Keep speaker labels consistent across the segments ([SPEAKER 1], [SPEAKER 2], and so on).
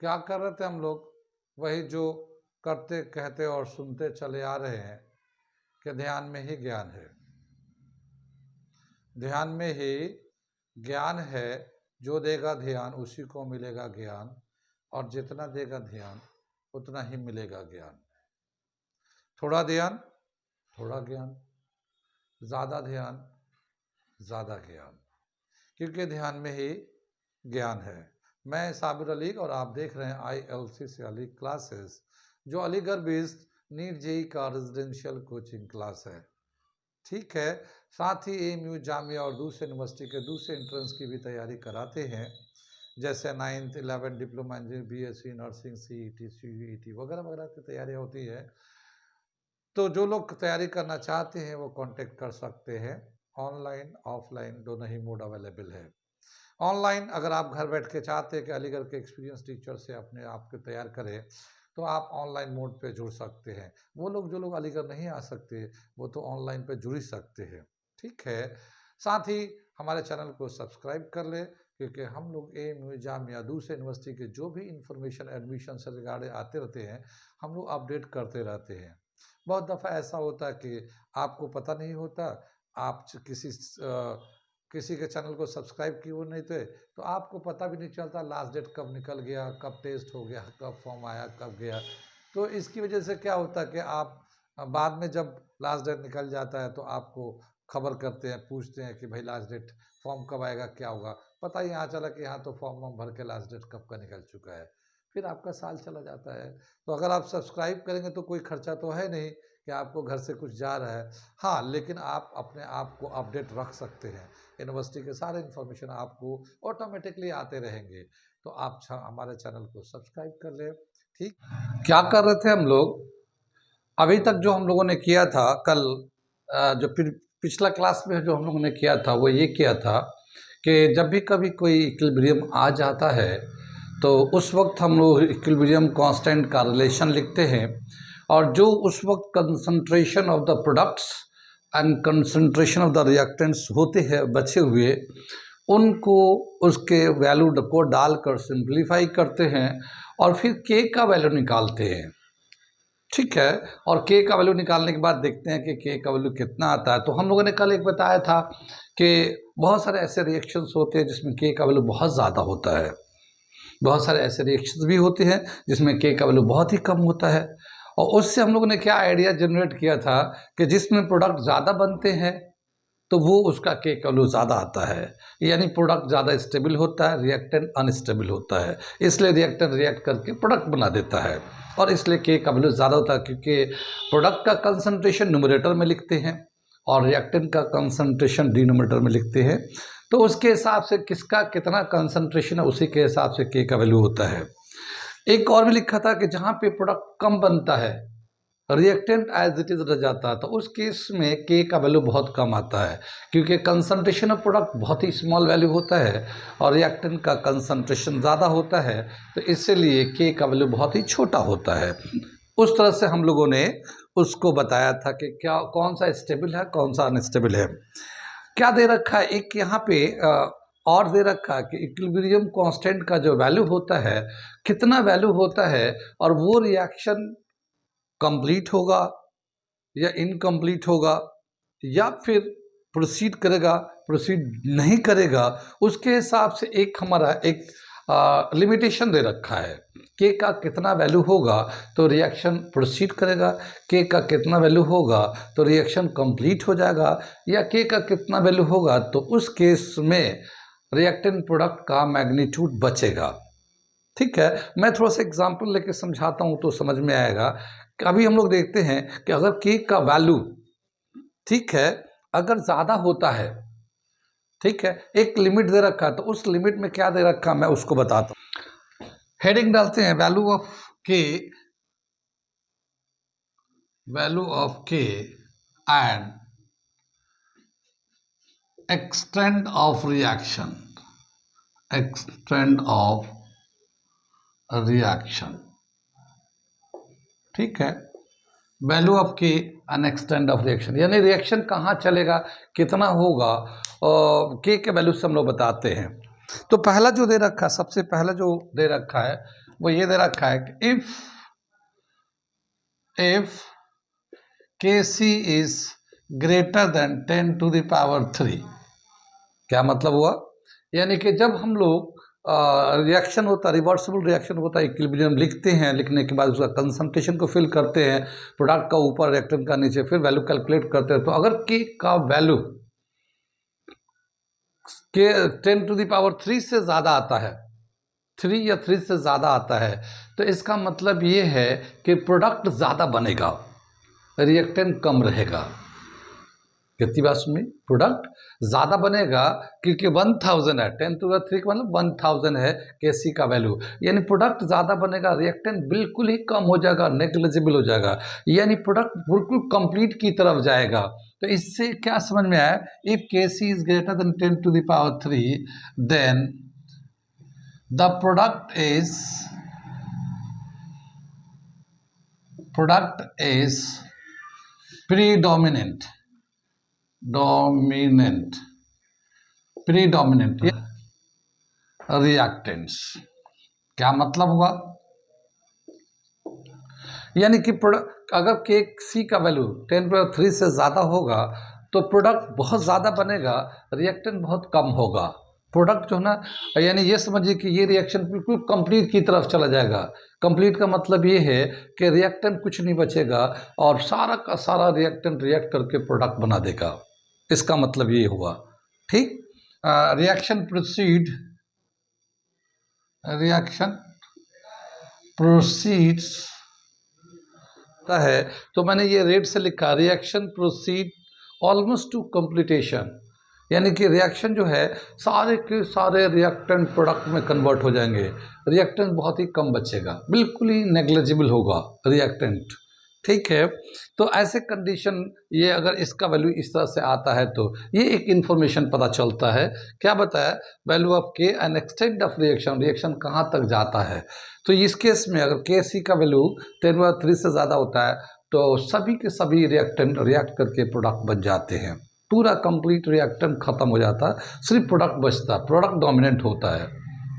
[SPEAKER 1] क्या कर रहे थे हम लोग? वही जो करते कहते और सुनते चले आ रहे हैं कि ध्यान में ही ज्ञान है। ध्यान में ही ज्ञान है। जो देगा ध्यान उसी को मिलेगा ज्ञान, और जितना देगा ध्यान उतना ही मिलेगा ज्ञान। थोड़ा ध्यान थोड़ा ज्ञान, ज़्यादा ध्यान ज़्यादा ज्ञान, क्योंकि ध्यान में ही ज्ञान है। मैं साबिर अली और आप देख रहे हैं ILC से अली क्लासेस, जो अलीगढ़ बेस्ड नीट जेई का रेजिडेंशियल कोचिंग क्लास है। ठीक है, साथ ही AMU जामिया और दूसरे यूनिवर्सिटी के दूसरे एंट्रेंस की भी तैयारी कराते हैं, जैसे 9th 11th diploma engineering, BSc nursing, CET CUET वगैरह वगैरह की तैयारी होती है। तो जो लोग तैयारी करना चाहते हैं वो कांटेक्ट कर सकते हैं। ऑनलाइन ऑफलाइन दोनों ही मोड अवेलेबल है। ऑनलाइन अगर आप घर बैठ के चाहते हैं कि अलीगढ़ के एक्सपीरियंस टीचर से अपने आप को तैयार करें, तो आप ऑनलाइन मोड पे जुड़ सकते हैं। वो लोग जो लोग अलीगढ़ नहीं आ सकते वो तो ऑनलाइन पे जुड़ ही सकते हैं। ठीक है, साथ ही हमारे चैनल को सब्सक्राइब कर ले, क्योंकि हम लोग AMU जामिया दूसरे यूनिवर्सिटी के जो भी इंफॉर्मेशन एडमिशन से रिगार्डेड आते रहते हैं, हम लोग अपडेट करते रहते हैं। बहुत दफ़ा ऐसा होता है कि आपको पता नहीं होता, आप किसी के चैनल को सब्सक्राइब किए हुए नहीं थे, तो आपको पता भी नहीं चलता लास्ट डेट कब निकल गया, कब टेस्ट हो गया, कब फॉर्म आया, कब गया। तो इसकी वजह से क्या होता है कि आप बाद में जब लास्ट डेट निकल जाता है तो आपको खबर करते हैं, पूछते हैं कि भाई लास्ट डेट फॉर्म कब आएगा, क्या होगा। पता ही यहाँ चला कि यहाँ तो फॉर्म वॉर्म भर के लास्ट डेट कब का निकल चुका है, फिर आपका साल चला जाता है। तो अगर आप सब्सक्राइब करेंगे तो कोई खर्चा तो है नहीं कि आपको घर से कुछ जा रहा है। हाँ, लेकिन आप अपने आप को अपडेट रख सकते हैं। यूनिवर्सिटी के सारे इन्फॉर्मेशन आपको ऑटोमेटिकली आते रहेंगे। तो आप हमारे चैनल को सब्सक्राइब कर लें। ठीक, क्या कर रहे थे हम लोग? अभी तक जो हम लोगों ने किया था कल, जो पिछला क्लास में जो हम लोगों ने किया था वो ये किया था कि जब भी कभी कोई इक्विलिब्रियम आ जाता है तो उस वक्त हम लोग इक्विलिब्रियम कांस्टेंट का रिलेशन लिखते हैं, और जो उस वक्त concentration of the products and concentration of the reactants होते हैं बचे हुए, उनको उसके वैल्यू को डालकर सिंप्लीफाई करते हैं और फिर के का वैल्यू निकालते हैं। ठीक है, और के का वैल्यू निकालने के बाद देखते हैं कि के का वैल्यू कितना आता है। तो हम लोगों ने कल एक बताया था कि बहुत सारे ऐसे रिएक्शंस होते हैं जिसमें के का वैल्यू बहुत ज़्यादा होता है, बहुत सारे ऐसे रिएक्शंस भी होते हैं जिसमें के का वैल्यू बहुत ही कम होता है। और उससे हम लोगों ने क्या आइडिया जनरेट किया था कि जिसमें प्रोडक्ट ज़्यादा बनते हैं तो वो उसका के का वैल्यू ज़्यादा आता है, यानी प्रोडक्ट ज़्यादा स्टेबल होता है, रिएक्टेंट अनस्टेबल होता है, इसलिए रिएक्टेंट रिएक्ट करके प्रोडक्ट बना देता है, और इसलिए के का वैल्यू ज़्यादा होता है। क्योंकि प्रोडक्ट का कंसंट्रेशन न्यूमरेटर में लिखते हैं और रिएक्टेंट का कंसंट्रेशन डिनोमिनेटर में लिखते हैं, तो उसके हिसाब से किसका कितना कंसंट्रेशन है उसी के हिसाब से के का वैल्यू होता है। एक और भी लिखा था कि जहाँ पे प्रोडक्ट कम बनता है, रिएक्टेंट एज इट इज रह जाता है, तो उस केस में के का वैल्यू बहुत कम आता है, क्योंकि कंसंट्रेशन ऑफ प्रोडक्ट बहुत ही स्मॉल वैल्यू होता है और रिएक्टेंट का कंसंट्रेशन ज़्यादा होता है, तो इसलिए के का वैल्यू बहुत ही छोटा होता है। उस तरह से हम लोगों ने उसको बताया था कि क्या कौन सा स्टेबल है कौन सा अनस्टेबल है। क्या दे रखा है, एक यहाँ पे और दे रखा है कि इक्विलिब्रियम कांस्टेंट का जो वैल्यू होता है, कितना वैल्यू होता है, और वो रिएक्शन कंप्लीट होगा या इनकम्प्लीट होगा या फिर प्रोसीड करेगा प्रोसीड नहीं करेगा, उसके हिसाब से एक हमारा एक लिमिटेशन दे रखा है। के का कितना वैल्यू होगा तो रिएक्शन प्रोसीड करेगा, के का कितना वैल्यू होगा तो रिएक्शन कंप्लीट हो जाएगा, या के का कितना वैल्यू होगा तो उस केस में रिएक्टेंट प्रोडक्ट का मैग्नीट्यूड बचेगा। ठीक है, मैं थोड़ा सा एग्जांपल लेके समझाता हूँ तो समझ में आएगा। अभी हम लोग देखते हैं कि अगर के का वैल्यू, ठीक है, अगर ज़्यादा होता है, ठीक है, एक लिमिट दे रखा है, तो उस लिमिट में क्या दे रखा मैं उसको बताता हूँ। हेडिंग डालते हैं वैल्यू ऑफ के एंड एक्सटेंट ऑफ रिएक्शन, ठीक है, वैल्यू ऑफ के एंड एक्सटेंट ऑफ रिएक्शन, यानी रिएक्शन कहाँ चलेगा, कितना होगा, के वैल्यू से हम लोग बताते हैं। तो पहला जो दे रखा है, सबसे पहला जो दे रखा है वो ये दे रखा है कि if Kc is greater than 10⁻3। क्या मतलब हुआ? यानी कि जब हम लोग रिएक्शन होता है, रिवर्सिबल रिएक्शन होता है, इक्विलिब्रियम लिखते हैं, लिखने के बाद उसका कंसंट्रेशन को फिल करते हैं, प्रोडक्ट का ऊपर रिएक्टेंट का नीचे, फिर वैल्यू कैलकुलेट करते हैं, तो अगर के का वैल्यू के 10⁻3 से ज़्यादा आता है, 3 या 3 से ज़्यादा आता है, तो इसका मतलब ये है कि प्रोडक्ट ज़्यादा बनेगा, रिएक्टेंट कम रहेगा। कितनी बात सुनी? प्रोडक्ट ज़्यादा बनेगा क्योंकि 1000 है, 10⁻3 का मतलब 1000 है Kc का वैल्यू, यानी प्रोडक्ट ज़्यादा बनेगा, रिएक्टेंट बिल्कुल ही कम हो जाएगा, नेग्लिजिबल हो जाएगा, यानी प्रोडक्ट बिल्कुल कंप्लीट की तरफ जाएगा। तो इससे क्या समझ में आया? If Kc is greater than 10⁻3 then the product is predominant reactants. क्या मतलब हुआ? यानी कि प्रोडक्ट अगर Kc का वैल्यू 10⁻3 से ज़्यादा होगा तो प्रोडक्ट बहुत ज़्यादा बनेगा, रिएक्टेंट बहुत कम होगा। प्रोडक्ट जो है ना, यानी ये समझिए कि ये रिएक्शन बिल्कुल कंप्लीट की तरफ चला जाएगा। कंप्लीट का मतलब ये है कि रिएक्टेंट कुछ नहीं बचेगा और सारा का सारा रिएक्टेंट रिएक्ट करके प्रोडक्ट बना देगा। इसका मतलब ये हुआ। ठीक, रिएक्शन प्रोसीड्स है, तो मैंने ये रेड से लिखा, reaction proceed almost two completion, यानी कि रिएक्शन जो है सारे के सारे रिएक्टेंट प्रोडक्ट में कन्वर्ट हो जाएंगे, रिएक्टेंट बहुत ही कम बचेगा, बिल्कुल ही नेग्लिजिबल होगा रिएक्टेंट। ठीक है, तो ऐसे कंडीशन ये अगर इसका वैल्यू इस तरह से आता है तो ये एक इन्फॉर्मेशन पता चलता है। क्या बताया? वैल्यू ऑफ के and extent of reaction, reaction कहाँ तक जाता है। तो इस केस में अगर Kc का वैल्यू 10⁻3 से ज़्यादा होता है तो सभी के सभी रिएक्टेंट रिएक्ट करके प्रोडक्ट बन जाते हैं, पूरा कंप्लीट रिएक्टेंट खत्म हो जाता है, सिर्फ प्रोडक्ट बचता, प्रोडक्ट डोमिनेंट होता है।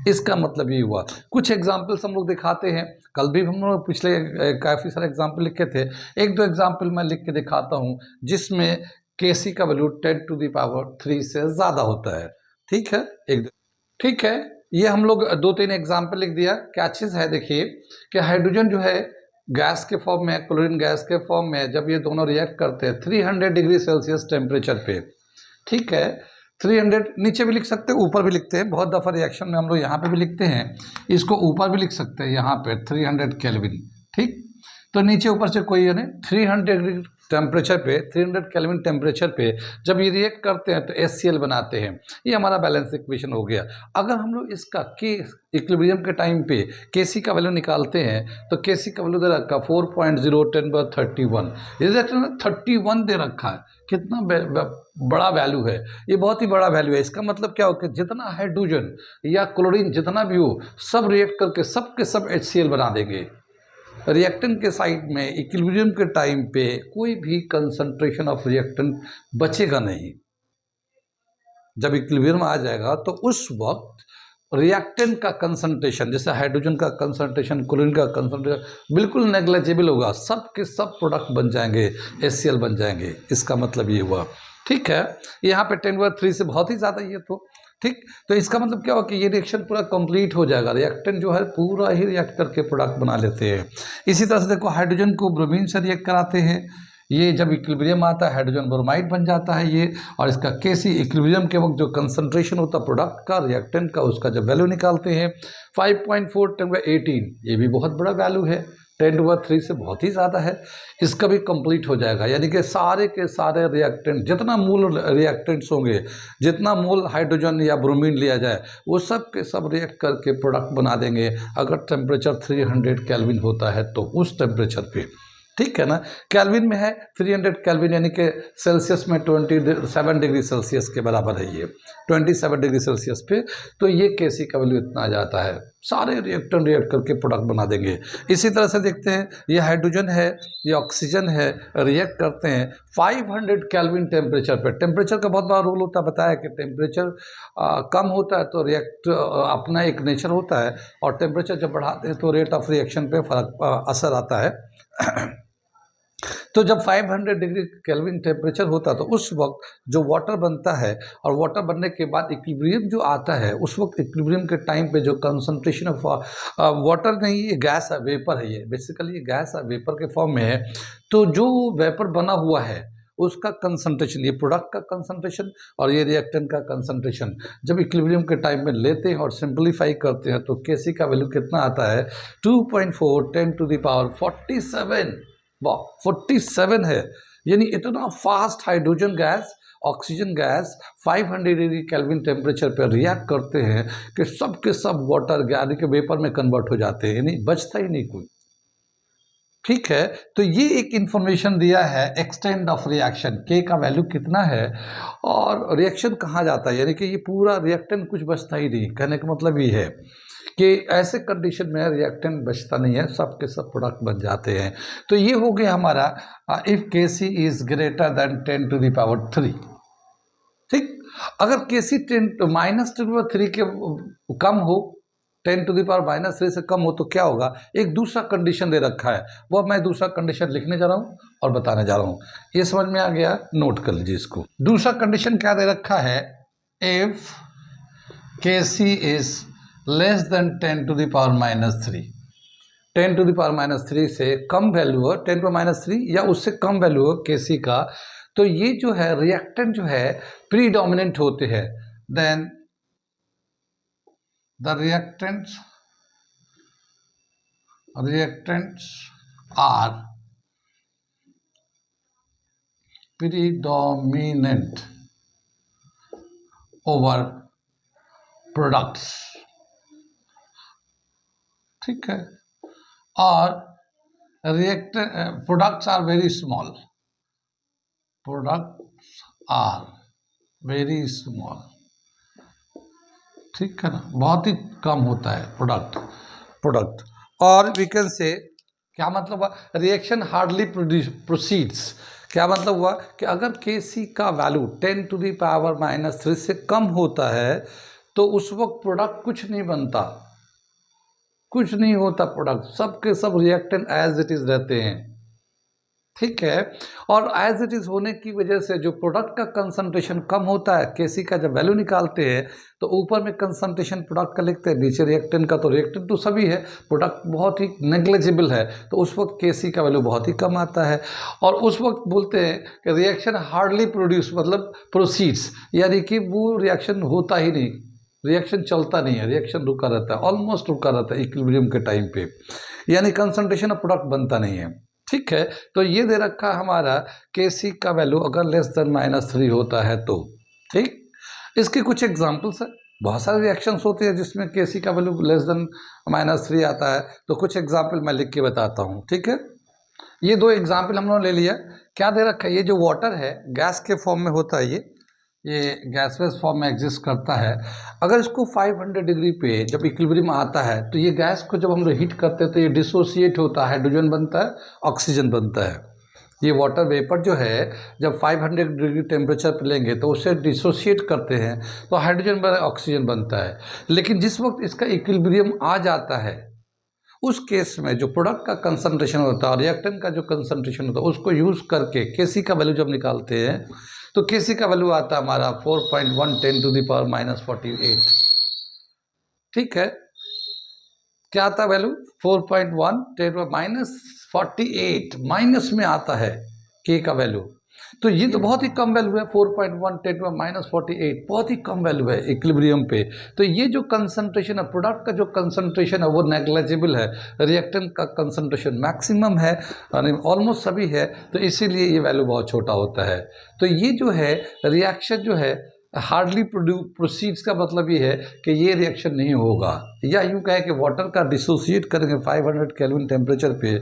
[SPEAKER 1] इसका मतलब ये हुआ। कुछ एग्जाम्पल्स हम लोग दिखाते हैं, कल भी हम लोग पिछले काफ़ी सारे एग्जाम्पल लिखे थे, एक दो एग्जाम्पल मैं लिख के दिखाता हूँ जिसमें Kc का वैल्यू 10⁻3 से ज़्यादा होता है। ठीक है, ठीक है, ये हम लोग 2-3 एग्जाम्पल लिख दिया। क्या चीज़ है? देखिए कि हाइड्रोजन जो है गैस के फॉर्म में, क्लोरीन गैस के फॉर्म में, जब ये दोनों रिएक्ट करते हैं 300 डिग्री सेल्सियस टेम्परेचर पे, ठीक है, 300 नीचे भी लिख सकते हैं, ऊपर भी लिखते हैं, बहुत दफ़ा रिएक्शन में हम लोग यहाँ पे भी लिखते हैं, इसको ऊपर भी लिख सकते हैं, यहाँ पे 300 केल्विन। ठीक, तो नीचे ऊपर से कोई यानी 300 डिग्री टेम्परेचर पे, 300 केल्विन टेम्परेचर पे जब ये रिएक्ट करते हैं तो HCl बनाते हैं। ये हमारा बैलेंस इक्वेशन हो गया। अगर हम लोग इसका के इक्विलिब्रियम के टाइम पे Kc का वैल्यू निकालते हैं तो Kc का वैल्यू दे रखा 4.0 10⁻31, ये देखते हैं 31 दे रखा है, कितना बड़ा वैल्यू है, ये बहुत ही बड़ा वैल्यू है। इसका मतलब क्या हो कि जितना हाइड्रोजन या क्लोरीन जितना भी हो सब रिएक्ट करके सब के सब HCl बना देंगे। रिएक्टेंट के साइड में इक्विलिब्रियम के टाइम पे कोई भी कंसंट्रेशन ऑफ रिएक्टेंट बचेगा नहीं। जब इक्विलिब्रियम आ जाएगा तो उस वक्त रिएक्टेंट का कंसंट्रेशन, जैसे हाइड्रोजन का कंसंट्रेशन, क्लोरीन का कंसंट्रेशन बिल्कुल नेग्लिजिबल होगा, सब के सब प्रोडक्ट बन जाएंगे, HCl बन जाएंगे। इसका मतलब ये हुआ। ठीक है, यहाँ पे 10⁻3 से बहुत ही ज़्यादा ये तो ठीक, तो इसका मतलब क्या हुआ कि ये रिएक्शन पूरा कंप्लीट हो जाएगा, रिएक्टेंट जो है पूरा ही रिएक्ट करके प्रोडक्ट बना लेते हैं। इसी तरह से देखो हाइड्रोजन को ब्रोमीन से रिएक्ट कराते हैं, ये जब इक्विलिब्रियम आता है हाइड्रोजन ब्रोमाइड बन जाता है ये, और इसका Kc इक्विलिब्रियम के वक्त जो कंसंट्रेशन होता है प्रोडक्ट का, रिएक्टेंट का, उसका जब वैल्यू निकालते हैं 5.4 10⁻18, ये भी बहुत बड़ा वैल्यू है, 10⁻3 से बहुत ही ज़्यादा है। इसका भी कंप्लीट हो जाएगा, यानी कि सारे के सारे रिएक्टेंट, जितना मूल रिएक्टेंट्स होंगे, जितना मूल हाइड्रोजन या ब्रोमीन लिया जाए, वो सब के सब रिएक्ट करके प्रोडक्ट बना देंगे। अगर टेम्परेचर 300 केल्विन होता है तो उस टेम्परेचर पे ठीक है ना। केल्विन में है 300 केल्विन, यानी कि सेल्सियस में 27 डिग्री सेल्सियस के बराबर है ये, 27 डिग्री सेल्सियस पे। तो ये केसी का वैल्यू इतना आ जाता है। सारे रिएक्टर रिएक्ट करके प्रोडक्ट बना देंगे। इसी तरह से देखते हैं, ये हाइड्रोजन है, ये ऑक्सीजन है, रिएक्ट करते हैं 500 केल्विन टेम्परेचर पे। टेम्परेचर का बहुत बड़ा रोल होता है, बताया कि टेम्परेचर कम होता है तो रिएक्ट अपना एक नेचर होता है, और टेम्परेचर जब बढ़ाते हैं तो रेट ऑफ रिएक्शन पे फर्क असर आता है। तो जब 500 डिग्री केल्विन टेम्परेचर होता है तो उस वक्त जो वाटर बनता है, और वाटर बनने के बाद इक्विलिब्रियम जो आता है, उस वक्त इक्विलिब्रियम के टाइम पे जो कंसंट्रेशन ऑफ वाटर नहीं, ये गैस है, वेपर है, ये बेसिकली ये गैस है, वेपर के फॉर्म में है। तो जो वेपर बना हुआ है उसका कंसंट्रेशन, ये प्रोडक्ट का कंसंट्रेशन और ये रिएक्टेंट का कंसंट्रेशन जब इक्विलिब्रियम के टाइम में लेते हैं और सिंपलीफाई करते हैं तो केसी का वैल्यू कितना आता है, 2.4 10⁻47। वाह, 47 है। यानी इतना fast hydrogen gas, oxygen gas 500 degree kelvin temperature पर रिएक्ट करते हैं कि सब के सब वाटर यानी कि वेपर में कन्वर्ट हो जाते हैं, यानी बचता ही नहीं कोई। ठीक है, तो ये एक इंफॉर्मेशन दिया है एक्सटेंट ऑफ रिएक्शन, के का वैल्यू कितना है और रिएक्शन कहाँ जाता है, यानी कि ये पूरा रिएक्टेंट कुछ बचता ही नहीं। कहने का मतलब ये है कि ऐसे कंडीशन में रिएक्टेंट बचता नहीं है, सब के सब प्रोडक्ट बन जाते हैं। तो ये हो गया हमारा if Kc is greater than 10⁻3। ठीक, अगर Kc -10⁻3 के कम हो, 10⁻³ से कम हो तो क्या होगा। एक दूसरा कंडीशन दे रखा है, वो मैं दूसरा कंडीशन लिखने जा रहा हूँ और बताने जा रहा हूँ। ये समझ में आ गया, नोट कर लीजिए इसको। दूसरा कंडीशन क्या दे रखा है, if Kc is less than 10⁻³ 10⁻³ से कम वैल्यू हो, 10⁻³ या उससे कम वैल्यू हो Kc का, तो ये जो है रिएक्टेंट जो है प्रीडोमिनेंट होते हैं। Then the reactants are predominant over products। ठीक है, और products are very small, products are very small। ठीक है ना, बहुत ही कम होता है प्रोडक्ट। और वी कैन से क्या मतलब हुआ, रिएक्शन हार्डली प्रोसीड्स। क्या मतलब हुआ कि अगर Kc का वैल्यू 10⁻³ से कम होता है तो उस वक्त प्रोडक्ट कुछ नहीं बनता, कुछ नहीं होता प्रोडक्ट, सब के सब रिएक्टेंट एज इट इज रहते हैं। ठीक है, और एज इट इज होने की वजह से जो प्रोडक्ट का कंसंट्रेशन कम होता है, Kc का जब वैल्यू निकालते हैं तो ऊपर में कंसंट्रेशन प्रोडक्ट का लिखते हैं, नीचे रिएक्टेंट का। तो रिएक्टेंट तो सभी है, प्रोडक्ट बहुत ही नेग्लिजिबल है, तो उस वक्त Kc का वैल्यू बहुत ही कम आता है। और उस वक्त बोलते हैं कि रिएक्शन हार्डली प्रोड्यूस, मतलब प्रोसीड्स, यानी कि वो रिएक्शन होता ही नहीं, रिएक्शन चलता नहीं है, रिएक्शन रुका रहता है, ऑलमोस्ट रुका रहता है इक्विलिब्रियम के टाइम पे, यानी कंसंट्रेशन ऑफ प्रोडक्ट बनता नहीं है। ठीक है, तो ये दे रखा हमारा Kc का वैल्यू अगर लेस देन -3 होता है तो। ठीक, इसके कुछ एग्जांपल्स है, बहुत सारे रिएक्शंस होते हैं जिसमें Kc का वैल्यू लेस देन -3 आता है, तो कुछ एग्जांपल मैं लिख के बताता हूँ। ठीक है, ये दो एग्जांपल हम लोगों ने ले लिया। क्या दे रखा है, ये जो वाटर है गैस के फॉर्म में होता है, ये गैसलेस फॉर्म में एग्जिस्ट करता है। अगर इसको 500 डिग्री पे जब इक्विलिब्रियम आता है तो ये गैस को जब हम हीट करते हैं तो ये डिसोसिएट होता है, हाइड्रोजन बनता है, ऑक्सीजन बनता है। ये वाटर वेपर जो है जब 500 डिग्री टेम्परेचर पर लेंगे तो उससे डिसोसिएट करते हैं तो हाइड्रोजन बना, ऑक्सीजन बनता है। लेकिन जिस वक्त इसका इक्विलिब्रियम आ जाता है उस केस में जो प्रोडक्ट का कंसंट्रेशन होता है और रिएक्टेंट का जो कंसंट्रेशन होता है उसको यूज़ करके Kc का वैल्यू जब निकालते हैं तो Kc का वैल्यू आता है हमारा 4.1 10⁻⁻48। ठीक है, क्या आता है वैल्यू, 4.1 10⁻⁻48 माइनस में आता है K का वैल्यू। तो ये तो बहुत ही कम वैल्यू है, 4.1 10⁻⁻48 बहुत ही कम वैल्यू है इक्विलिब्रियम पे। तो ये जो कंसंट्रेशन है, प्रोडक्ट का जो कंसंट्रेशन है वो नेग्लिजिबल है, रिएक्टेंट का कंसंट्रेशन मैक्सिमम है, ऑलमोस्ट सभी है, तो इसीलिए ये वैल्यू बहुत छोटा होता है। तो ये जो है रिएक्शन जो है हार्डली प्रोसीड्स का मतलब ये है कि ये रिएक्शन नहीं होगा, या यूँ कहें कि वाटर का डिसोसिएट करेंगे 500 केल्विन टेम्परेचर पे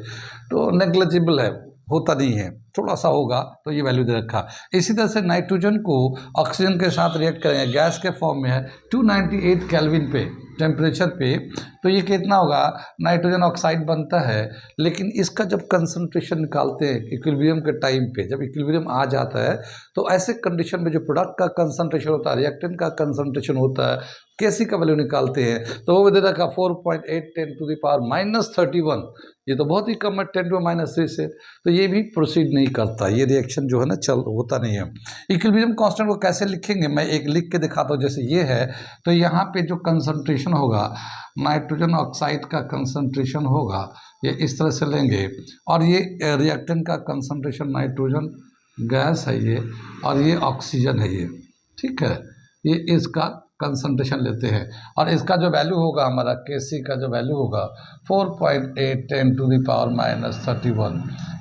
[SPEAKER 1] तो नेग्लिजिबल है, होता नहीं है, थोड़ा सा होगा, तो ये वैल्यू दे रखा। इसी तरह से नाइट्रोजन को ऑक्सीजन के साथ रिएक्ट करेंगे, गैस के फॉर्म में है 298 केल्विन पे टेम्परेचर पे, तो ये कितना होगा, नाइट्रोजन ऑक्साइड बनता है। लेकिन इसका जब कंसंट्रेशन निकालते हैं इक्विलिब्रियम के टाइम पे, जब इक्विलिब्रियम आ जाता है तो ऐसे कंडीशन में जो प्रोडक्ट का कंसंट्रेशन होता है, रिएक्टेंट का कंसंट्रेशन होता है, कैसी का वैल्यू निकालते हैं, तो वो दे रखा 4.8 10⁻31। ये तो बहुत ही कम है 10⁻³ से, तो ये भी प्रोसीड नहीं करता, ये रिएक्शन जो है ना होता नहीं है। इक्विलिब्रियम कांस्टेंट को कैसे लिखेंगे, मैं एक लिख के दिखाता हूँ। जैसे ये है तो यहाँ पे जो कंसंट्रेशन होगा, नाइट्रोजन ऑक्साइड का कंसंट्रेशन होगा, ये इस तरह से लेंगे, और ये रिएक्टेंट का कंसंट्रेशन, नाइट्रोजन गैस है ये, और ये ऑक्सीजन है ये, ठीक है, ये इसका कंसंट्रेशन लेते हैं, और इसका जो वैल्यू होगा हमारा Kc का जो वैल्यू होगा 4.8 10⁻31,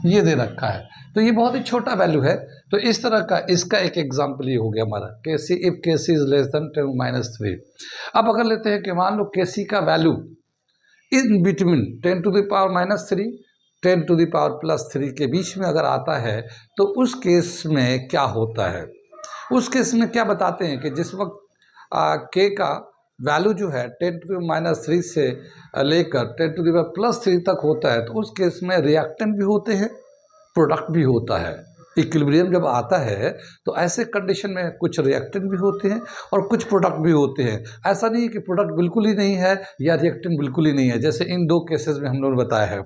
[SPEAKER 1] ये दे रखा है। तो ये बहुत ही छोटा वैल्यू है। तो इस तरह का इसका एक एग्जाम्पल ये हो गया हमारा Kc if Kc is less than 10⁻3। अब अगर लेते हैं कि मान लो Kc का वैल्यू इन बिटवीन 10⁻³ 10⁻+3 के बीच में अगर आता है, तो उस केस में क्या होता है, उस केस में क्या बताते हैं कि जिस वक्त K का वैल्यू जो है 10⁻³ से लेकर 10⁻+3 तक होता है, तो उस केस में रिएक्टेंट भी होते हैं, प्रोडक्ट भी होता है। इक्विलिब्रियम जब आता है तो ऐसे कंडीशन में कुछ रिएक्टेंट भी होते हैं और कुछ प्रोडक्ट भी होते हैं। ऐसा नहीं है कि प्रोडक्ट बिल्कुल ही नहीं है या रिएक्टेंट बिल्कुल ही नहीं है, जैसे इन दो केसेस में हम लोगों ने बताया है।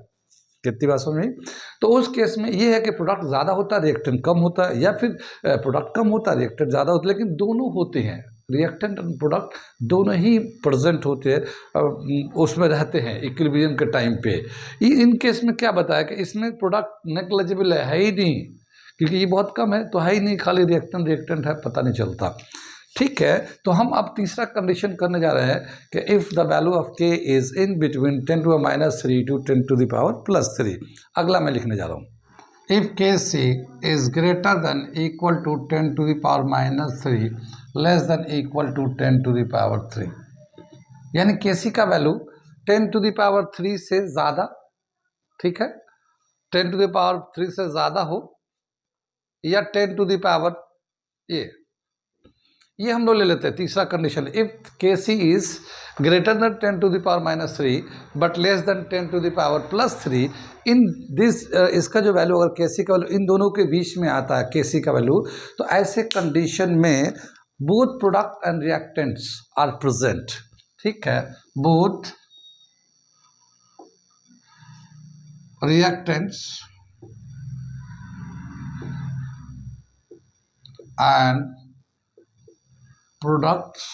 [SPEAKER 1] कितनी बात समझ में? तो उस केस में ये है कि प्रोडक्ट ज़्यादा होता है, रिएक्टेंट कम होता है, या फिर प्रोडक्ट कम होता है, रिएक्टेंट ज़्यादा होता है, लेकिन दोनों होते हैं, रिएक्टेंट और प्रोडक्ट दोनों ही प्रेजेंट होते हैं, उसमें रहते हैं इक्विलिब्रियम के टाइम पे। इन केस में क्या बताया कि इसमें प्रोडक्ट नेग्लिजिबल है ही नहीं, क्योंकि ये बहुत कम है, तो है ही नहीं, खाली रिएक्टेंट है, पता नहीं चलता। ठीक है, तो हम अब तीसरा कंडीशन करने जा रहे हैं कि if the value of K is in between 10⁻³ to 10⁻+3। अगला मैं लिखने जा रहा हूँ, if Kc is greater than equal to 10⁻³ less than equal to 10⁻3, यानी Kc का वैल्यू 10⁻³ से ज़्यादा, ठीक है, 10⁻³ से ज़्यादा हो, या 10⁻, ये हम लोग ले लेते हैं तीसरा condition. If Kc is greater then 10⁻³ but less than 10⁻+3 in this, इसका जो वैल्यू अगर Kc का वैल्यू इन दोनों के बीच में आता है Kc का वैल्यू, तो ऐसे कंडीशन में both product and reactants are present. ठीक है, both reactants and products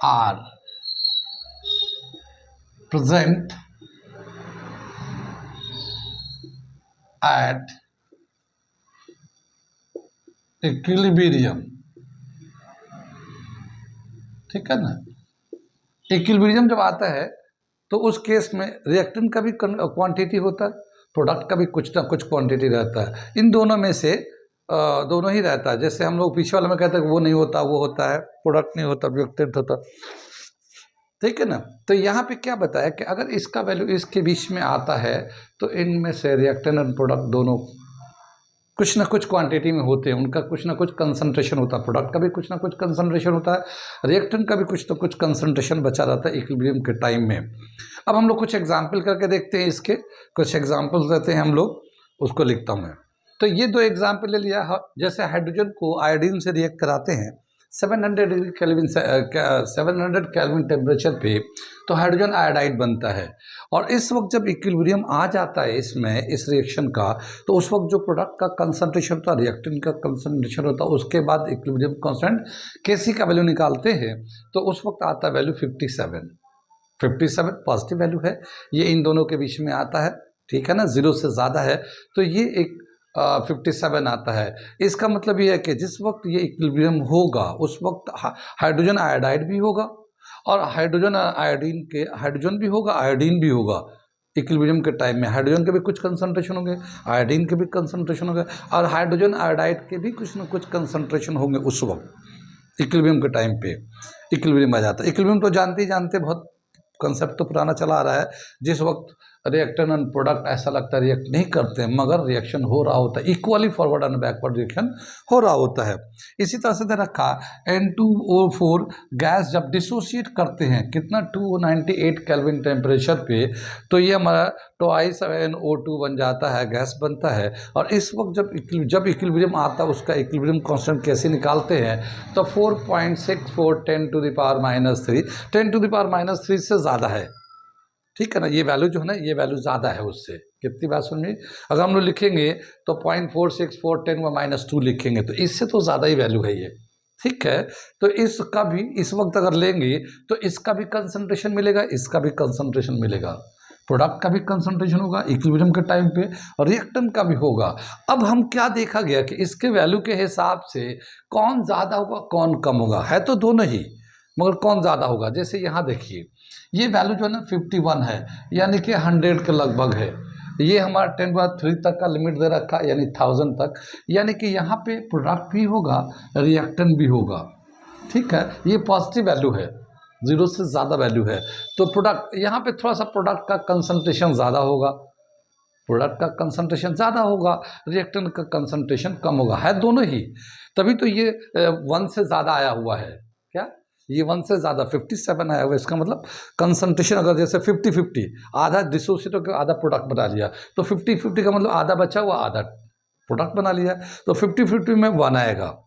[SPEAKER 1] are present at equilibrium। ठीक है ना, इक्विलिब्रियम जब आता है तो उस केस में रिएक्टेंट का भी क्वांटिटी होता है, प्रोडक्ट का भी कुछ ना कुछ क्वांटिटी रहता है, इन दोनों में से दोनों ही रहता है। जैसे हम लोग पीछे वाले में कहते हैं कि वो नहीं होता, वो होता है, प्रोडक्ट नहीं होता, रिएक्टेंट होता। ठीक है ना, तो यहाँ पे क्या बताया कि अगर इसका वैल्यू इसके बीच में आता है तो इनमें से रिएक्टेंट और प्रोडक्ट दोनों कुछ ना कुछ क्वांटिटी में होते हैं, उनका कुछ ना कुछ कंसंट्रेशन होता है, प्रोडक्ट का भी कुछ ना कुछ कंसंट्रेशन होता है, रिएक्टेंट का भी कुछ ना कुछ कंसंट्रेशन बचा रहता है इक्विलिब्रियम के टाइम में। अब हम लोग कुछ एग्जाम्पल करके देखते हैं, इसके कुछ एग्जाम्पल्स देते हैं हम लोग, उसको लिखता हूँ मैं। तो ये दो एग्जाम्पल ले लिया, जैसे हाइड्रोजन को आयोडीन से रिएक्ट कराते हैं 700 डिग्री केल्विन 700 केल्विन टेम्परेचर पे, तो हाइड्रोजन आयोडाइड बनता है। और इस वक्त जब इक्विलिब्रियम आ जाता है इसमें, इस रिएक्शन का, तो उस वक्त जो प्रोडक्ट का कंसंट्रेशन होता है, रिएक्टेंट का कंसंट्रेशन होता है, उसके बाद इक्विलिब्रियम कांस्टेंट Kc का वैल्यू निकालते हैं, तो उस वक्त आता है वैल्यू 57 पॉजिटिव वैल्यू है, ये इन दोनों के बीच में आता है। ठीक है ना, 0 से ज़्यादा है तो ये एक 57 आता है। इसका मतलब ये है कि जिस वक्त ये इक्विलिब्रियम होगा उस वक्त हाइड्रोजन आयोडाइड भी होगा और हाइड्रोजन आयोडीन के हाइड्रोजन भी होगा, आयोडीन भी होगा, इक्विलिब्रियम के टाइम में हाइड्रोजन के भी कुछ कंसंट्रेशन होंगे, आयोडीन के भी कंसंट्रेशन होंगे, और हाइड्रोजन आयोडाइड के भी कुछ ना कुछ कंसंट्रेशन होंगे उस वक्त इक्विलिब्रियम के टाइम पे इक्विलिब्रियम आ जाता है। इक्विलिब्रियम तो जानते ही जानते, बहुत कंसेप्ट तो पुराना चला आ रहा है, जिस वक्त रिएक्टेंट एंड प्रोडक्ट ऐसा लगता है रिएक्ट नहीं करते हैं, मगर रिएक्शन हो रहा होता है, equally forward and backward reaction हो रहा होता है। इसी तरह से दे रखा N2O4 गैस जब डिसोसिएट करते हैं कितना 298 केल्विन टेम्परेचर पे, तो ये हमारा II7O2 बन जाता है, गैस बनता है। और इस वक्त जब इक्विलिब्रियम आता है, उसका इक्विलिब्रियम कांस्टेंट कैसे निकालते हैं, तो 4.64 10⁻³ 10⁻³ से ज़्यादा है, ठीक है ना। ये वैल्यू जो है ना, ये वैल्यू ज़्यादा है उससे। कितनी बात सुनिए, अगर हम लोग लिखेंगे तो 0.464 10⁻² लिखेंगे, तो इससे तो ज़्यादा ही वैल्यू है ये, ठीक है। तो इसका भी इस वक्त अगर लेंगे तो इसका भी कंसंट्रेशन मिलेगा, इसका भी कंसंट्रेशन मिलेगा, प्रोडक्ट का भी कंसंट्रेशन होगा इक्विलिब्रियम के टाइम पे, और रिएक्टेंट का भी होगा। अब हम क्या देखा गया कि इसके वैल्यू के हिसाब से कौन ज़्यादा होगा कौन कम होगा, है तो दोनों ही, मगर कौन ज़्यादा होगा। जैसे यहाँ देखिए, ये वैल्यू जो है ना 51 है, यानी कि 100 के लगभग है। ये हमारा 10⁻³ तक का लिमिट दे रखा है, यानी 1000 तक, यानी कि यहाँ पे प्रोडक्ट भी होगा रिएक्टेंट भी होगा, ठीक है। ये पॉजिटिव वैल्यू है, 0 से ज़्यादा वैल्यू है, तो प्रोडक्ट यहाँ पे थोड़ा सा प्रोडक्ट का कंसंट्रेशन ज़्यादा होगा, प्रोडक्ट का कंसंट्रेशन ज़्यादा होगा, रिएक्टेंट का कंसंट्रेशन कम होगा, है दोनों ही। तभी तो ये 1 से ज़्यादा आया हुआ है, क्या ये 1 से ज़्यादा 57 आया हुआ है। इसका मतलब कंसंट्रेशन अगर जैसे 50-50, आधा डिसोसिएट होकर आधा प्रोडक्ट बना लिया, तो 50-50 का मतलब आधा बचा हुआ आधा प्रोडक्ट बना लिया, तो 50-50 में 1 आएगा।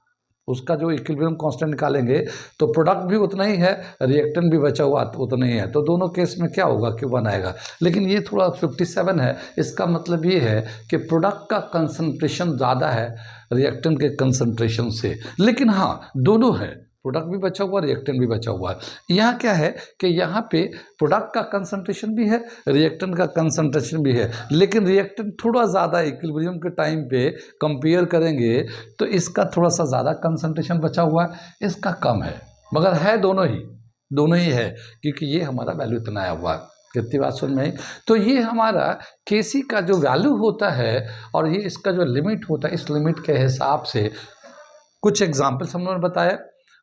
[SPEAKER 1] उसका जो इक्विलिब्रियम कांस्टेंट निकालेंगे तो प्रोडक्ट भी उतना ही है, रिएक्टेंट भी बचा हुआ उतना ही है, तो दोनों केस में क्या होगा कि 1 आएगा। लेकिन ये थोड़ा 57 है, इसका मतलब ये है कि प्रोडक्ट का कंसंट्रेशन ज़्यादा है रिएक्टेंट के कंसंट्रेशन से। लेकिन हाँ, दोनों है, प्रोडक्ट भी बचा हुआ, रिएक्टेंट भी बचा हुआ है। यहाँ क्या है कि यहाँ पे प्रोडक्ट का कंसंट्रेशन भी है, रिएक्टेंट का कंसंट्रेशन भी है, लेकिन रिएक्टेंट थोड़ा ज़्यादा इक्विलिब्रियम के टाइम पे कंपेयर करेंगे तो इसका थोड़ा सा ज़्यादा कंसंट्रेशन बचा हुआ है, इसका कम है, मगर है दोनों ही है, क्योंकि ये हमारा वैल्यू इतना आया हुआ है। कितनी बात सुन में। तो ये हमारा Kc का जो वैल्यू होता है और ये इसका जो लिमिट होता है, इस लिमिट के हिसाब से कुछ एग्जाम्पल्स हम लोगों ने बताया,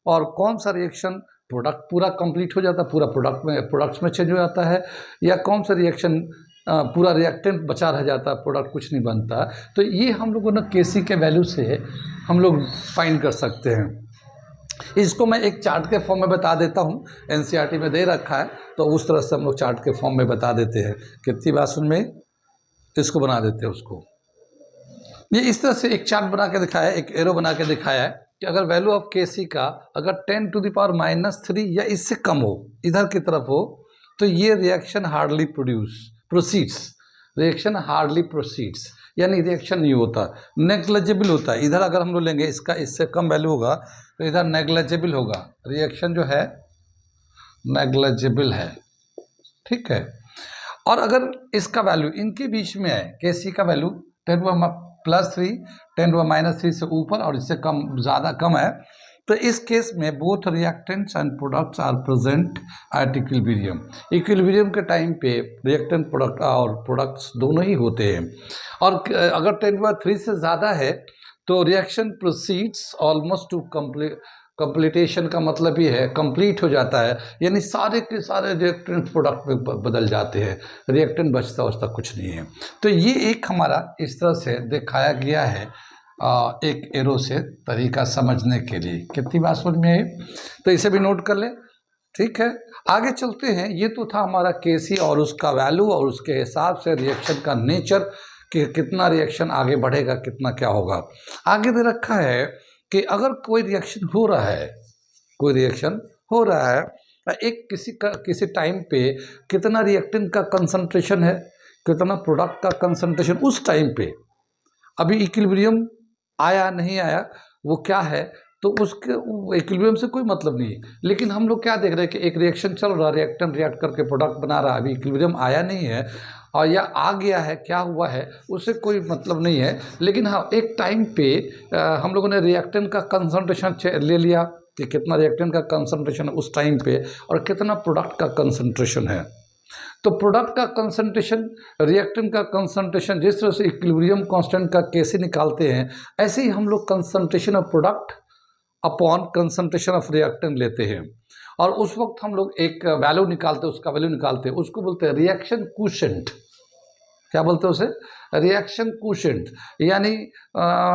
[SPEAKER 1] और कौन सा रिएक्शन प्रोडक्ट पूरा कंप्लीट हो जाता है, पूरा प्रोडक्ट्स में चेंज हो जाता है, या कौन सा रिएक्शन पूरा रिएक्टेंट बचा रह जाता है, प्रोडक्ट कुछ नहीं बनता। तो ये हम लोगों ने Kc के वैल्यू से हम लोग फाइंड कर सकते हैं। इसको मैं एक चार्ट के फॉर्म में बता देता हूँ, NCERT में दे रखा है, तो उस तरह से हम लोग चार्ट के फॉर्म में बता देते हैं। कितनी बात सुन में, इसको बना देते हैं उसको। ये इस तरह से एक चार्ट बना के दिखाया है, एक एरो बना के दिखाया है कि अगर वैल्यू ऑफ Kc का अगर 10⁻³ या इससे कम हो, इधर की तरफ हो, तो ये reaction hardly proceeds, reaction hardly proceeds, यानी रिएक्शन नहीं होता, नेग्लिजिबल होता है। इधर अगर हम लोग लेंगे इसका इससे कम वैल्यू होगा तो इधर नेग्लिजिबल होगा, रिएक्शन जो है नेग्लिजिबल है, ठीक है। और अगर इसका वैल्यू इनके बीच में है, Kc का वैल्यू 10⁻+3 10⁻³ से ऊपर और इससे कम ज़्यादा कम है, तो इस केस में both reactants and products are present at equilibrium. Equilibrium के टाइम पे रिएक्टेंट प्रोडक्ट और प्रोडक्ट्स दोनों ही होते हैं। और अगर 10⁻³ से ज़्यादा है तो reaction proceeds almost two completion का मतलब ये है कंप्लीट हो जाता है, यानी सारे के सारे रिएक्टेंट प्रोडक्ट में बदल जाते हैं, रिएक्टेंट बचता कुछ नहीं है। तो ये एक हमारा इस तरह से दिखाया गया है एक एरो से तरीका समझने के लिए। कितनी बात समझ में आई, तो इसे भी नोट कर ले, ठीक है। आगे चलते हैं। ये तो था हमारा Kc और उसका वैल्यू और उसके हिसाब से रिएक्शन का नेचर कि कितना रिएक्शन आगे बढ़ेगा, कितना क्या होगा। आगे दे रखा है कि अगर कोई रिएक्शन हो रहा है एक किसी टाइम पे कितना रिएक्टेंट का कंसंट्रेशन है, कितना प्रोडक्ट का कंसंट्रेशन उस टाइम पे, अभी इक्विलिब्रियम आया नहीं आया वो क्या है, तो उसके इक्विलिब्रियम से कोई मतलब नहीं है। लेकिन हम लोग क्या देख रहे हैं कि एक रिएक्शन चल रहा है, रिएक्टेंट रिएक्ट करके प्रोडक्ट बना रहा है, अभी इक्विलिब्रियम आया नहीं है और या आ गया है, क्या हुआ है उससे कोई मतलब नहीं है। लेकिन हाँ, एक टाइम पे हम लोगों ने रिएक्टेंट का कंसंट्रेशन ले लिया कि कितना रिएक्टेंट का कंसंट्रेशन है उस टाइम पे और कितना प्रोडक्ट का कंसंट्रेशन है। तो प्रोडक्ट का कंसंट्रेशन, रिएक्टेंट का कंसंट्रेशन, जिस तरह से इक्विलिब्रियम कांस्टेंट का कैसे निकालते हैं, ऐसे ही हम लोग concentration of product upon concentration of reactant लेते हैं। और उस वक्त हम लोग एक वैल्यू निकालते हैं, उसका वैल्यू निकालते हैं, उसको बोलते हैं रिएक्शन कोएफिशिएंट। क्या बोलते हैं उसे? Reaction coefficient. यानी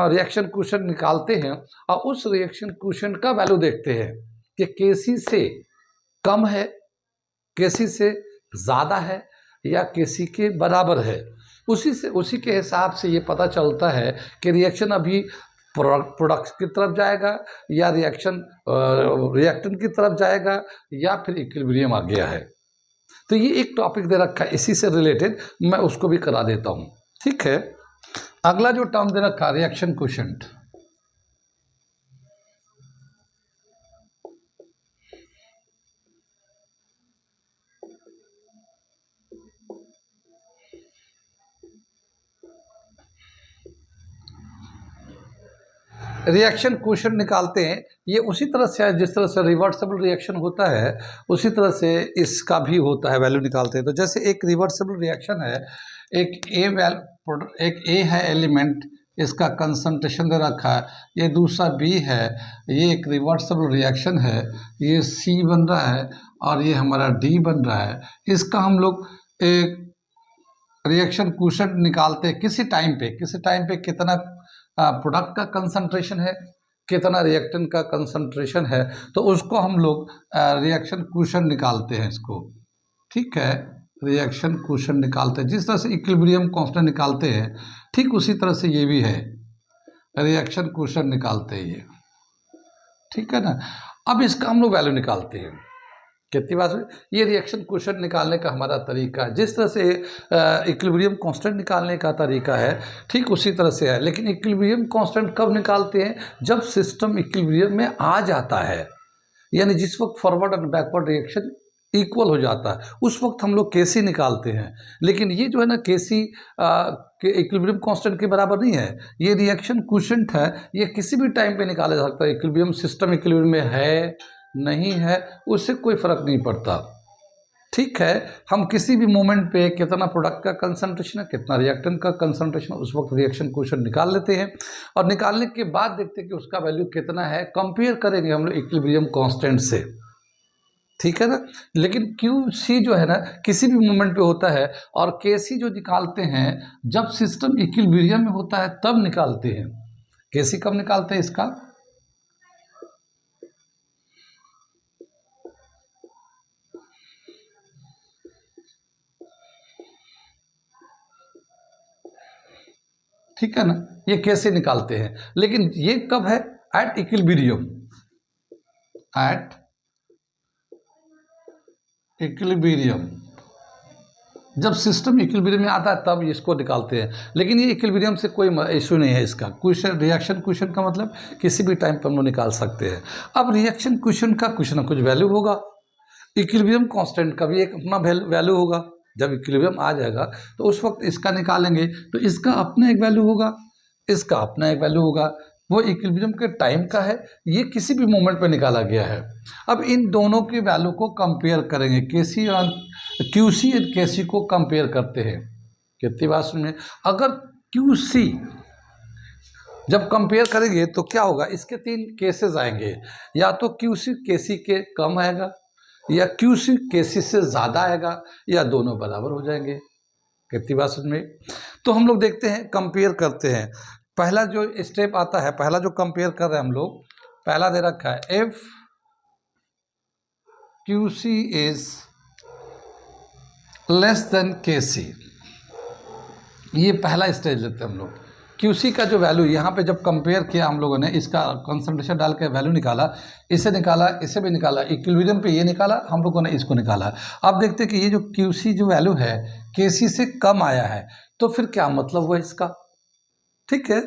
[SPEAKER 1] रिएक्शन कोएफिशिएंट निकालते हैं और उस रिएक्शन कोएफिशिएंट का वैल्यू देखते हैं कि केसी से कम है, केसी से ज़्यादा है, या केसी के बराबर है। उसी के हिसाब से ये पता चलता है कि रिएक्शन अभी प्रोडक्ट की तरफ जाएगा, या रिएक्टेंट की तरफ जाएगा, या फिर इक्विलिब्रियम आ गया है। तो ये एक टॉपिक दे रखा है, इसी से रिलेटेड मैं उसको भी करा देता हूँ। ठीक है, अगला जो टर्म दे रखा है रिएक्शन कोएफिशिएंट। रिएक्शन कोएफिशिएंट निकालते हैं, ये उसी तरह से है जिस तरह से रिवर्सिबल रिएक्शन होता है, उसी तरह से इसका भी होता है, वैल्यू निकालते हैं। तो जैसे एक रिवर्सिबल रिएक्शन है, एक ए है एलिमेंट, इसका कंसंट्रेशन दे रखा है, ये दूसरा बी है, ये एक रिवर्सिबल रिएक्शन है, ये सी बन रहा है और ये हमारा डी बन रहा है। इसका हम लोग एक रिएक्शन कोएफिशिएंट निकालते हैं किसी टाइम पे कितना प्रोडक्ट का कंसंट्रेशन है, कितना रिएक्टेंट का कंसंट्रेशन है, तो उसको हम लोग रिएक्शन कोएफिशिएंट निकालते हैं इसको। ठीक है, रिएक्शन कोएफिशिएंट निकालते हैं, जिस तरह से इक्विलिब्रियम कांस्टेंट निकालते हैं, ठीक उसी तरह से ये भी है, रिएक्शन कोएफिशिएंट निकालते हैं ये। ठीक है ना। अब इसका हम लोग वैल्यू निकालते हैं, कितनी बात हुई? ये रिएक्शन कोएफिशिएंट निकालने का हमारा तरीका है। जिस तरह से इक्विलिब्रियम कांस्टेंट निकालने का तरीका है, ठीक उसी तरह से है। लेकिन इक्विलिब्रियम कांस्टेंट कब निकालते हैं? जब सिस्टम इक्विलिब्रियम में आ जाता है, यानी जिस वक्त फॉरवर्ड और बैकवर्ड रिएक्शन इक्वल हो जाता है, उस वक्त हम लोग केसी निकालते हैं। लेकिन ये जो है ना, केसी इक्विलिब्रियम कांस्टेंट के बराबर नहीं है, ये रिएक्शन कोएफिशिएंट है, ये किसी भी टाइम पे निकाला जा सकता है। इक्विलिब्रियम सिस्टम इक्विलिब्रियम में है नहीं है, उससे कोई फर्क नहीं पड़ता। ठीक है, हम किसी भी मोमेंट पे कितना प्रोडक्ट का कंसंट्रेशन है, कितना रिएक्टेंट का कंसंट्रेशन है, उस वक्त रिएक्शन कोएफिशिएंट निकाल लेते हैं और निकालने के बाद देखते हैं कि उसका वैल्यू कितना है। कंपेयर करेंगे हम लोग इक्विलिब्रियम कांस्टेंट से। ठीक है ना। लेकिन QC जो है ना, किसी भी मोमेंट पे होता है, और KC जो निकालते हैं जब सिस्टम इक्विलिब्रियम में होता है तब निकालते हैं। KC कब निकालते हैं इसका? ठीक है ना, ये कैसे निकालते हैं। लेकिन ये कब है? At equilibrium, at equilibrium. जब सिस्टम इक्विलिब्रियम में आता है तब इसको निकालते हैं। लेकिन ये इक्विलिब्रियम से कोई इशू नहीं है इसका। क्वेश्चन रिएक्शन कोएफिशिएंट का मतलब किसी भी टाइम पर हम लोग निकाल सकते हैं। अब रिएक्शन कोएफिशिएंट का कुछ ना कुछ वैल्यू होगा, इक्विलिब्रियम कांस्टेंट का भी एक अपना वैल्यू होगा। जब इक्विलिब्रियम आ जाएगा तो उस वक्त इसका निकालेंगे, तो इसका अपना एक वैल्यू होगा, इसका अपना एक वैल्यू होगा। वो इक्विलिब्रियम के टाइम का है, ये किसी भी मोमेंट पे निकाला गया है। अब इन दोनों की वैल्यू को कंपेयर करेंगे, QC और KC को कंपेयर करते हैं। कितनी बात सुनिए, अगर QC जब कंपेयर करेंगे तो क्या होगा? इसके 3 केसेस आएंगे, या तो QC KC के कम आएगा, या QC KC से ज़्यादा आएगा, या दोनों बराबर हो जाएंगे। कितनी बात समझ में? तो हम लोग देखते हैं, कंपेयर करते हैं। पहला जो स्टेप आता है, पहला जो कंपेयर कर रहे हैं हम लोग, पहला दे रखा है if QC is less than KC। ये पहला स्टेज लेते हैं हम लोग। QC का जो वैल्यू यहाँ पे जब कंपेयर किया हम लोगों ने, इसका कंसंट्रेशन डाल के वैल्यू निकाला, इसे निकाला, इसे भी निकाला, इक्विलिब्रियम पे ये निकाला, हम लोगों ने इसको निकाला। अब देखते हैं कि ये जो QC जो वैल्यू है KC से कम आया है, तो फिर क्या मतलब हुआ इसका? ठीक है,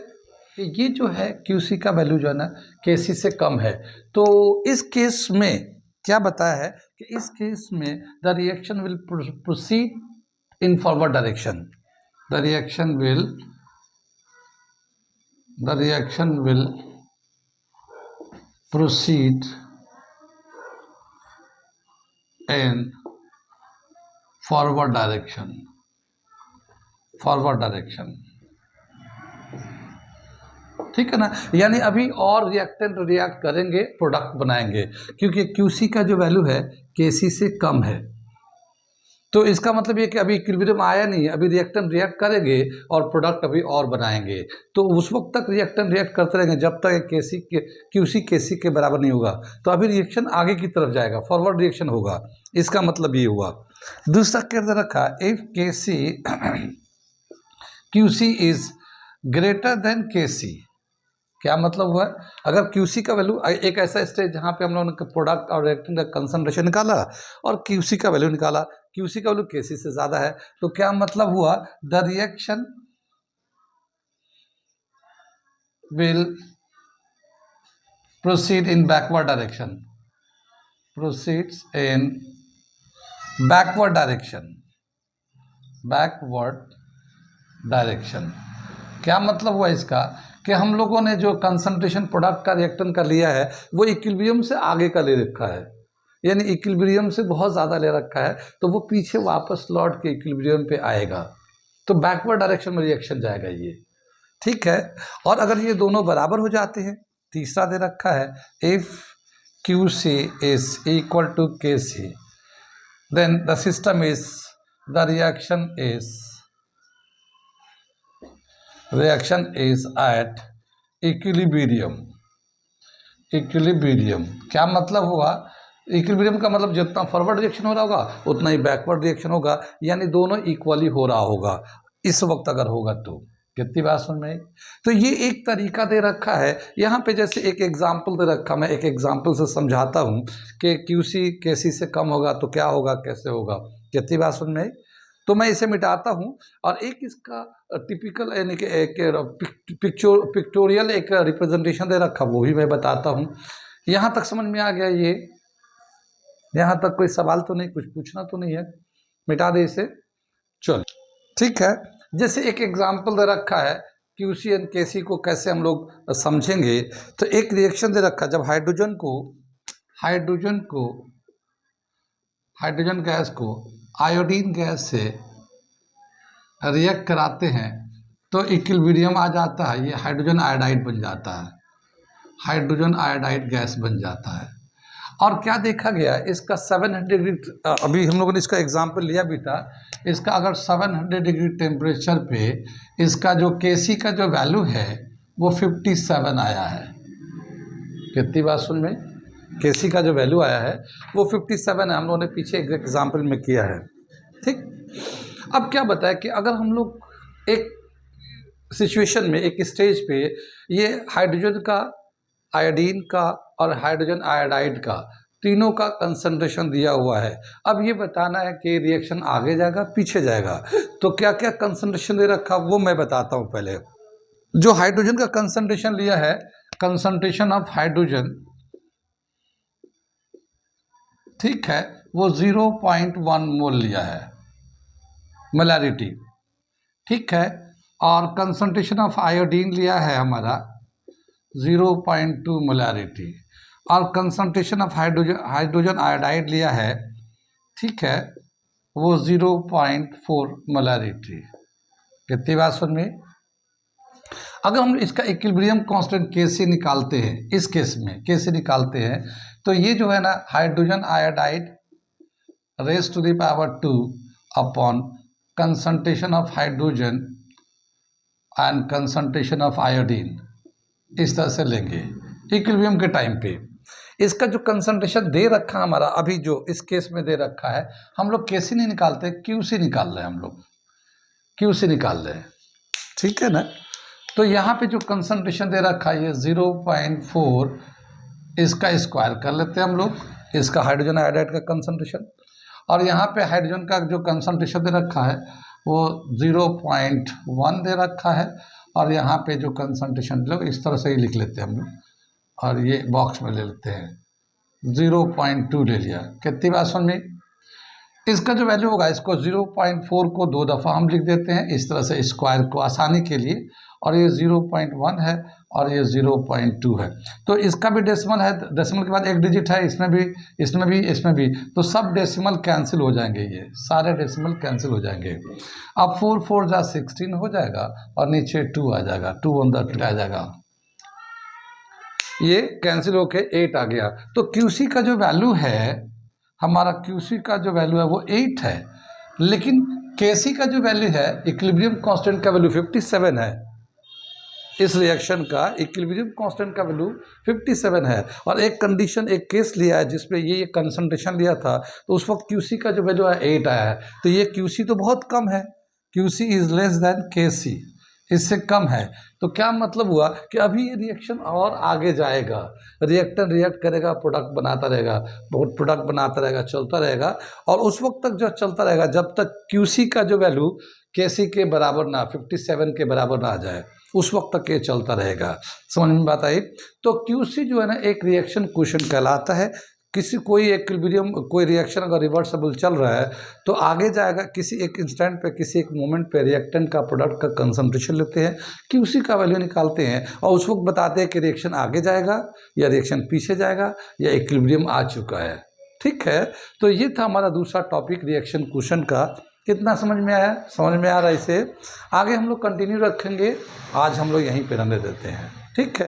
[SPEAKER 1] ये जो है QC का वैल्यू जो है ना KC से कम है। तो इस केस में क्या बताया है कि इस केस में the reaction will proceed in forward direction. The reaction will proceed in forward direction, forward direction, ठीक है ना। यानी अभी और रिएक्टेंट रिएक्ट करेंगे, प्रोडक्ट बनाएंगे, क्योंकि क्यूसी का जो वैल्यू है केसी से कम है। तो इसका मतलब ये कि अभी इक्विलिब्रियम आया नहीं है, अभी रिएक्टेंट रिएक्ट करेंगे और प्रोडक्ट अभी और बनाएंगे। तो उस वक्त तक रिएक्टेंट रिएक्ट करते रहेंगे जब तक क्यूसी केसी के बराबर नहीं होगा। तो अभी रिएक्शन आगे की तरफ जाएगा, फॉरवर्ड रिएक्शन होगा, इसका मतलब ये हुआ। दूसरा क्या रखा, if KC QC is greater than KC, क्या मतलब हुआ, अगर क्यूसी का वैल्यू, एक ऐसा स्टेज जहाँ पे हम लोगों ने प्रोडक्ट और रिएक्टेंट का कंसंट्रेशन निकाला और क्यूसी का वैल्यू निकाला, क्यूसी का वैल्यू केसी से ज़्यादा है, तो क्या मतलब हुआ, the reaction will proceed in backward direction, proceeds in backward direction, backward direction. क्या मतलब हुआ इसका कि हम लोगों ने जो कंसंट्रेशन प्रोडक्ट का रिएक्टेंट का लिया है वो इक्विलिब्रियम से आगे का ले रखा है, यानी इक्विलिब्रियम से बहुत ज़्यादा ले रखा है, तो वो पीछे वापस लौट के इक्विलिब्रियम पे आएगा, तो बैकवर्ड डायरेक्शन में रिएक्शन जाएगा ये, ठीक है। और अगर ये दोनों बराबर हो जाते हैं, तीसरा दे रखा है, if Q C is equal to K C then the system is, the reaction is at equilibrium, equilibrium क्या मतलब हुआ, इक्विलिब्रियम का मतलब जितना फॉरवर्ड रिएक्शन हो रहा होगा उतना ही बैकवर्ड रिएक्शन होगा, यानी दोनों इक्वली हो रहा होगा इस वक्त अगर होगा तो। कितनी बात सुन में, तो ये एक तरीका दे रखा है यहाँ पे, जैसे एक एग्जाम्पल दे रखा, मैं एक एग्जाम्पल से समझाता हूँ कि क्यूसी केसी से कम होगा तो क्या होगा, कैसे होगा। कितनी बात सुन में, तो मैं इसे मिटाता हूँ और एक इसका टिपिकल यानी कि एक पिक्टोरियल एक रिप्रेजेंटेशन दे रखा, वो भी मैं बताता हूँ। यहाँ तक समझ में आ गया ये, यहाँ तक कोई सवाल तो नहीं, कुछ पूछना तो नहीं है, मिटा दे इसे, चल ठीक है। जैसे एक एग्जाम्पल दे रखा है क्यूसी एंड केसी को कैसे हम लोग समझेंगे, तो एक रिएक्शन दे रखा, जब हाइड्रोजन गैस को आयोडीन गैस से रिएक्ट कराते हैं तो इक्विलिब्रियम आ जाता है, ये हाइड्रोजन आयोडाइड बन जाता है, हाइड्रोजन आयोडाइड गैस बन जाता है। और क्या देखा गया, इसका 700 डिग्री, अभी हम लोगों ने इसका एग्जाम्पल लिया भी था, इसका अगर 700 डिग्री टेम्परेचर पे इसका जो केसी का जो वैल्यू है वो 57 आया है। कितनी बात सुन में, केसी का जो वैल्यू आया है वो 57 है, हम लोगों ने पीछे एक एग्जाम्पल में किया है, ठीक। अब क्या बताया कि अगर हम लोग एक सिचुएशन में, एक स्टेज पे ये हाइड्रोजन का, आयोडीन का और हाइड्रोजन आयोडाइड का तीनों का कंसंट्रेशन दिया हुआ है, अब ये बताना है कि रिएक्शन आगे जाएगा पीछे जाएगा, तो क्या क्या कंसंट्रेशन दे रखा वो मैं बताता हूँ। पहले जो हाइड्रोजन का कंसंट्रेशन लिया है, कंसंट्रेशन ऑफ हाइड्रोजन, ठीक है, वो 0.1 मोल लिया है, मोलैरिटी, ठीक है। और कंसंट्रेशन ऑफ आयोडीन लिया है हमारा 0.2 मोलैरिटी, और कंसंट्रेशन ऑफ हाइड्रोजन आयोडाइड लिया है, ठीक है, वो 0.4 मोलैरिटी। कितनी बात सुन में, अगर हम इसका इक्विलिब्रियम कांस्टेंट Kc निकालते हैं, इस केस में Kc निकालते हैं, तो ये जो है ना hydrogen iodide raise to the power 2 upon concentration of hydrogen and concentration of iodine, इस तरह से लेंगे इक्विलिब्रियम के टाइम पे। इसका जो कंसंट्रेशन दे रखा हमारा, अभी जो इस केस में दे रखा है, हम लोग Kc नहीं निकालते, Qc निकाल रहे हैं, हम लोग Qc निकाल रहे हैं, ठीक है ना। तो यहाँ पे जो कंसंट्रेशन दे रखा है ये 0.4, इसका स्क्वायर कर लेते हैं हम लोग, इसका हाइड्रोजन आयोडाइड का कंसंट्रेशन, और यहाँ पे हाइड्रोजन का जो कंसंट्रेशन दे रखा है वो 0.1 दे रखा है, और यहाँ पे जो कंसंट्रेशन लोग इस तरह से ही लिख लेते हैं हम लोग, और ये बॉक्स में ले लेते हैं 0.2 ले लिया। कितनी बात सुन में, इसका जो वैल्यू होगा, इसको 0.4 को 2 दफ़ा हम लिख देते हैं इस तरह से स्क्वायर को आसानी के लिए, और ये 0.1 है और ये 0.2 है। तो इसका भी डेसिमल है, डेसिमल के बाद एक डिजिट है, इसमें भी, इसमें भी, इसमें भी, तो सब डेसिमल कैंसिल हो जाएंगे, ये सारे डेसिमल कैंसिल हो जाएंगे। अब 4 4 जा 16 हो जाएगा और नीचे 2 आ जाएगा, 2 ऑन द आ जाएगा, ये कैंसिल होके 8 आ गया। तो QC का जो वैल्यू है, हमारा QC का जो वैल्यू है वो 8 है, लेकिन KC का जो वैल्यू है, इक्विलिब्रियम कांस्टेंट का वैल्यू 57 है। इस रिएक्शन का इक्विलिब्रियम कांस्टेंट का वैल्यू 57 है। और एक कंडीशन, एक केस लिया है जिसपे ये कंसंट्रेशन लिया था, तो उस वक्त QC का जो वैल्यू है 8 आया है। तो ये QC तो बहुत कम है, QC is less than KC, इससे कम है। तो क्या मतलब हुआ कि अभी ये रिएक्शन और आगे जाएगा, रिएक्टर रिएक्ट करेगा, प्रोडक्ट बनाता रहेगा, बहुत प्रोडक्ट बनाता रहेगा, चलता रहेगा, और उस वक्त तक जो चलता रहेगा जब तक QC का जो वैल्यू KC के बराबर ना, 57 के बराबर ना आ जाए, उस वक्त तक ये चलता रहेगा। समझ में बात आई? तो QC जो है ना, एक रिएक्शन क्वेश्चन कहलाता है। किसी कोई इक्विलिब्रियम, कोई रिएक्शन अगर रिवर्सिबल चल रहा है तो आगे जाएगा, किसी एक इंस्टेंट पे, किसी एक मोमेंट पे रिएक्टेंट का, प्रोडक्ट का कंसंट्रेशन लेते हैं, QC का वैल्यू निकालते हैं और उस वक्त बताते हैं कि रिएक्शन आगे जाएगा या रिएक्शन पीछे जाएगा या इक्विलिब्रियम आ चुका है। ठीक है, तो ये था हमारा दूसरा टॉपिक रिएक्शन क्वेश्चन का। कितना समझ में आया? समझ में आ रहा है? इसे आगे हम लोग कंटिन्यू रखेंगे, आज हम लोग यहीं पे रहने देते हैं। ठीक है।